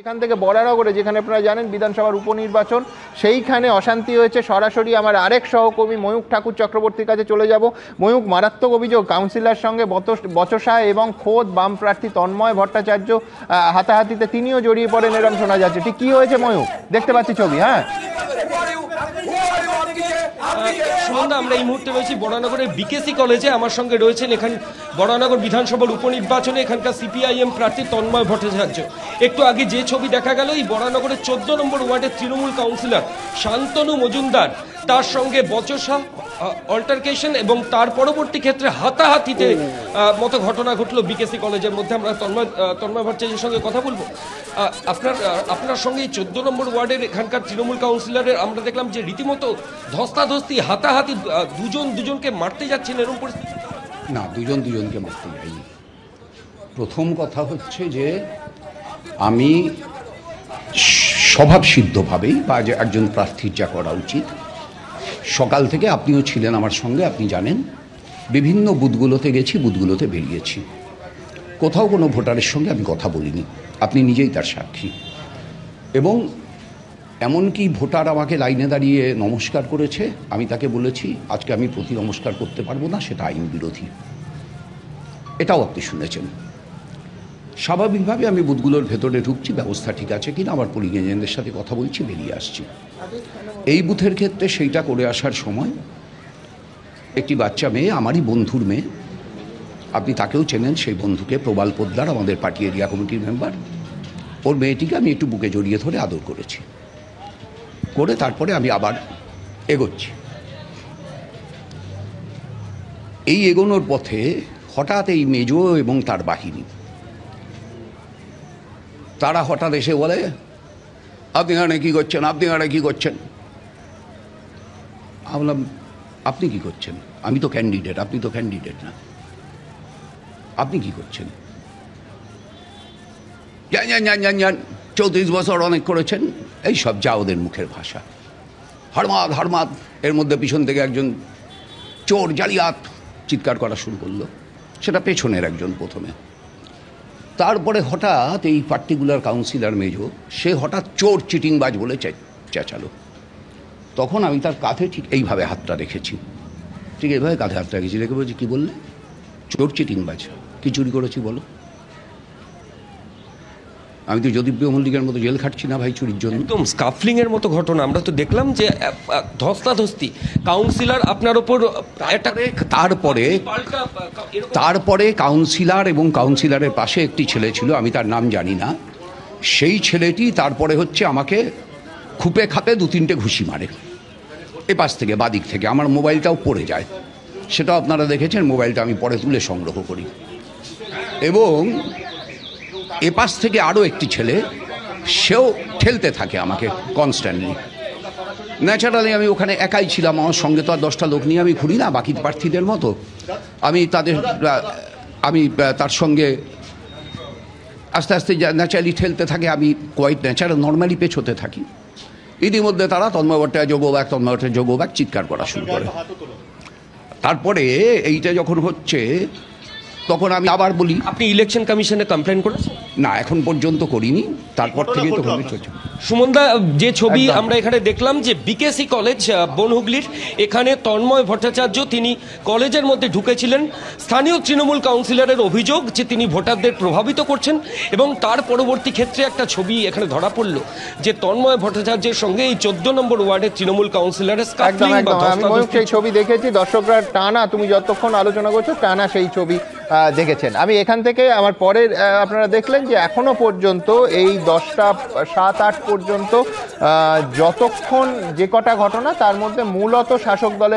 এখান থেকে বরানগরে যেখানে আপনারা জানেন বিধানসভার উপনির্বাচন, সেইখানে অশান্তি হয়েছে। সরাসরি আমার আরেক সহকর্মী ময়ূক ঠাকুর চক্রবর্তীর কাছে চলে যাব। ময়ূক, মারাত্মক অভিযোগ কাউন্সিলর সঙ্গে বচসা এবং খোদ বাম প্রার্থী তন্ময় ভট্টাচার্য হাতাহাতিতে তিনিও জড়িয়ে পড়েন, এরকম শোনা যাচ্ছে। ঠিক কি হয়েছে ময়ূক? দেখতে পাচ্ছি ছবি। হ্যাঁ, সুমনদা, আমরা এই মুহূর্তে রয়েছি বরানগরের বিকেসি কলেজে। আমার সঙ্গে রয়েছেন এখানে বরানগর বিধানসভার উপনির্বাচনে এখানকার সিপিআইএম প্রার্থী তন্ময় ভট্টাচার্য। একটু আগে যে ছবি দেখা গেল, এই বরানগরের 14 নম্বর ওয়ার্ডের তৃণমূল কাউন্সিলর শান্তনু মজুমদার, তার সঙ্গে বচসা, অল্টারকেশন এবং তার পরবর্তী ক্ষেত্রে হাতাহাতিতে মতো ঘটনা ঘটলো বিকেসি কলেজের মধ্যে। আমরা তন্ময় ভট্টাচার্যের সঙ্গে কথা বলবো। আপনার সঙ্গে এই 14 নম্বর ওয়ার্ডের এখানকার তৃণমূল কাউন্সিলরের আমরা দেখলাম যে রীতিমতো ধস্তাধস্তি, হাতাহাতি, দুজনকে মারতে যাচ্ছেন, এরকম পরিস্থিতি? না, দুজনকে মারতে যাইনি। প্রথম কথা হচ্ছে যে আমি স্বভাবসিদ্ধভাবেই বা যে একজন প্রার্থীর যা করা উচিত, সকাল থেকে আপনিও ছিলেন আমার সঙ্গে, আপনি জানেন বিভিন্ন বুথগুলোতে গেছি, বুথগুলোতে বেরিয়েছি, কোথাও কোনো ভোটারের সঙ্গে আমি কথা বলিনি, আপনি নিজেই তার সাক্ষী। এবং এমনকি ভোটার আমাকে লাইনে দাঁড়িয়ে নমস্কার করেছে, আমি তাকে বলেছি আজকে আমি প্রতি নমস্কার করতে পারবো না, সেটা আইন বিরোধী। এটাও আপনি শুনেছেন। স্বাভাবিকভাবে আমি বুথগুলোর ভেতরে ঢুকছি, ব্যবস্থা ঠিক আছে কিনা, আমার পুলিং এজেন্টদের সাথে কথা বলছি, বেরিয়ে আসছি। এই বুথের ক্ষেত্রে সেইটা করে আসার সময় একটি বাচ্চা মেয়ে, আমারই বন্ধুর মেয়ে, আপনি তাকেও চেনেন, সেই বন্ধুকে, প্রবাল পোদ্দার, আমাদের পার্টি এরিয়া কমিটির মেম্বার, ওর মেয়েটিকে আমি একটু বুকে জড়িয়ে ধরে আদর করেছি, করে তারপরে আমি আবার এগোচ্ছি। এই এগোনোর পথে হঠাৎ এই মেজো এবং তার বাহিনী, তারা হঠাৎ এসে বলে আপনি এখানে কী করছেন, আপনি এখানে কী করছেন? আমি বললাম আপনি কী করছেন? আমি তো ক্যান্ডিডেট, আপনি তো ক্যান্ডিডেট না, আপনি কী করছেন? জান 34 বছর অনেক করেছেন, এই সব যা ওদের মুখের ভাষা। হরমাদ হরমাদ, এর মধ্যে পিছন থেকে একজন চোর জালিয়াত চিৎকার করা শুরু করলো, সেটা পেছনের একজন প্রথমে। তারপরে হঠাৎ এই পার্টিকুলার কাউন্সিলর মেজো, সে হঠাৎ চোর চিটিংবাজ বলে চেঁচালো। তখন আমি তার কাঁধে ঠিক এইভাবে হাতটা রেখেছি, ঠিক এইভাবে কাঁধে হাতটা রেখেছি, রেখে বলছি কী বললে? চোর চিটিংবাজ। কী চুরি করেছি বলো? আমি তো যদুপ্রিয় মল্লিকের মতো জেল খাটছি না ভাই চুরির জন্য। একদম স্কাফলিং এর মতো ঘটনা আমরা তো দেখলাম, যে ধস্তাধস্তি, কাউন্সিলর আপনার ওপর। তারপরে কাউন্সিলর এবং কাউন্সিলরের পাশে একটি ছেলে ছিল, আমি তার নাম জানি না, সেই ছেলেটি তারপরে হচ্ছে আমাকে খুপে খাপে 2-3টে ঘুষি মারে এপাশ থেকে, বাদিক থেকে। আমার মোবাইলটাও পড়ে যায়, সেটাও আপনারা দেখেছেন, মোবাইলটা আমি পরে তুলে সংগ্রহ করি। এবং এপাশ থেকে আরও একটি ছেলে, সেও ঠেলতে থাকে আমাকে কনস্ট্যান্টলি। ন্যাচারালি আমি ওখানে একাই ছিলাম, আমার সঙ্গে তো আর 10টা লোক নিয়ে আমি ঘুরি না বাকি প্রার্থীদের মতো। আমি তার সঙ্গে আস্তে আস্তে ন্যাচারালি ঠেলতে থাকে, আমি কোয়াইট ন্যাচারাল নর্মালি পেছোতে থাকি। ইতিমধ্যে তারা তন্ময় ভট্টাচার্য যোগ ব্যাগ চিৎকার করা শুরু করে। তারপরে এইটা যখন হচ্ছে, তখন আমি আবার বলি আপনি ইলেকশন কমিশনে কমপ্লেন করেছেন? না, এখন পর্যন্ত করিনি, তারপর থেকেই তো চলছে। সুমনদা, যে ছবি আমরা এখানে দেখলাম, যে বিকেসি কলেজ বনহুগলির, এখানে তন্ময় ভট্টাচার্য তিনি কলেজের মধ্যে ঢুকেছিলেন। স্থানীয় তৃণমূল কাউন্সিলরের অভিযোগ যে তিনি ভোটারদের প্রভাবিত করছেন, এবং তার পরবর্তী ক্ষেত্রে একটা ছবি এখানে ধরা পড়ল যে তন্ময় ভট্টাচার্যের সঙ্গে এই 14 নম্বর ওয়ার্ডের তৃণমূল কাউন্সিলরের স্কাফলিং। আমি সেই ছবি দেখেছি, দর্শকরা টানা, তুমি যতক্ষণ আলোচনা করছো টানা সেই ছবি দেখেছেন। আমি এখান থেকে আমার পরের আপনারা দেখলেন যে এখনো পর্যন্ত এই 10টা 7-8 পর্যন্ত যতক্ষণ যে কটা ঘটনা, তার মধ্যে মূলত শাসক দলের